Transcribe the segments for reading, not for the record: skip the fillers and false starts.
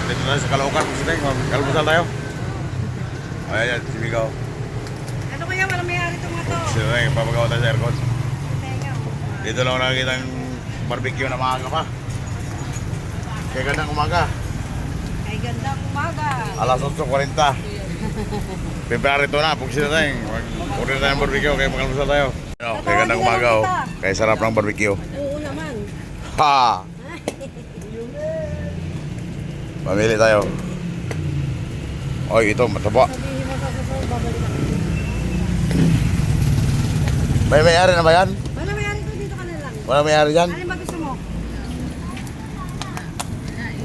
Dito tayo sa Caloocan, kalmusal tayo. Ayan, si Migaw. Ano kaya walang mayari itong mga to? Sino na yung papagawa tayo sa aircon. Tenga. Dito lang nakikita yung barbecue na maaga pa. Kaya gandang umaga. Ay gandang umaga. Alas 8:40. February to na, pugsin na tayo. Mag-order tayo ng barbecue, kaya makalmusal tayo. Kaya gandang umaga, oh. Kaya sarap ng barbecue. Oo naman. Ha! Mamili tayo. Oy, ito, mataba. Sabihin mo sa susunod, babalik ako. May may-ari na ba yan? Wala mayari ito, dito ka na lang. Wala may-ari dyan? Alin ba gusto mo?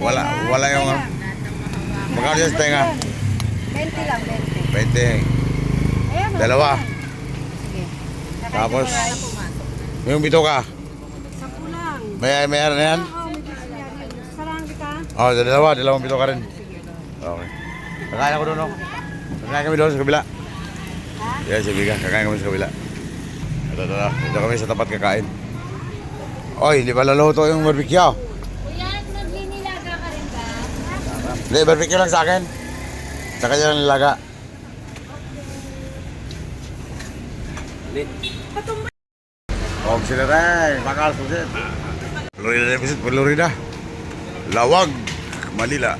Wala yung ano. Magkano dyan sa tenga? 20 lang, 20. 20. Ayan, Dalawa. Sige. Tapos, yung bito ka. 10 lang. May-ari na yan? Oo, may gusto yan. Sarahan kita. Oh, dalawang bito ka rin. Okay. Kakain ako doon, no? Kakain kami doon sa kabila. Ha? Yeah, sige ka. Kakain kami sa kabila. Ito. Ito kami sa tapat kakain. Oy, hindi pa luluto yung barbecue. Kuya, naglinilaga ka rin ba? Hindi, barbecue lang sa akin. Sa kanya lang nilaga. Oh, sila rin. Bakal po siya. Florida na visit, Florida. Lawag, Manila.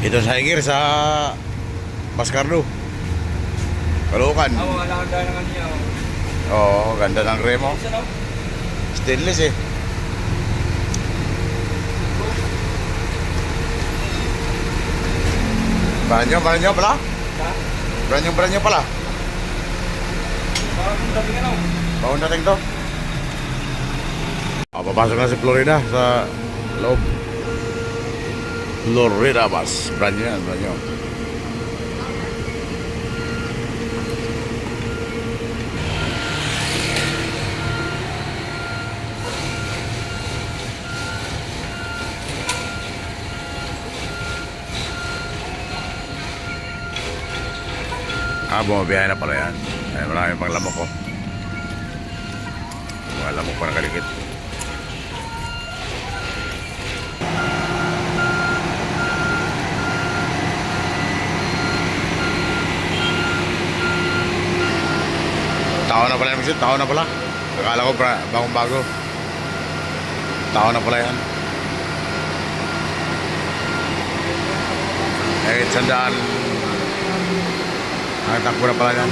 Ito sa Higir sa Mascardo. Caloocan. Wala kang dahil naman niya. Oo, ganda ng remo. Stainless eh. Banyo pala? Banyo pala. Parang dami ka lang. Bawang dating to. Papasok na si Florida sa loob. Florida bus. Banyo yan, banyo. Bumabiyahe na pala yan. Ay, marami pang lamok ko. Mga lamok pa nakalikit. Tao na pala yung tao na pala. Akala ko bagong bago. Tao na pala yan. Eh, sandaan. Takbo na pala yan.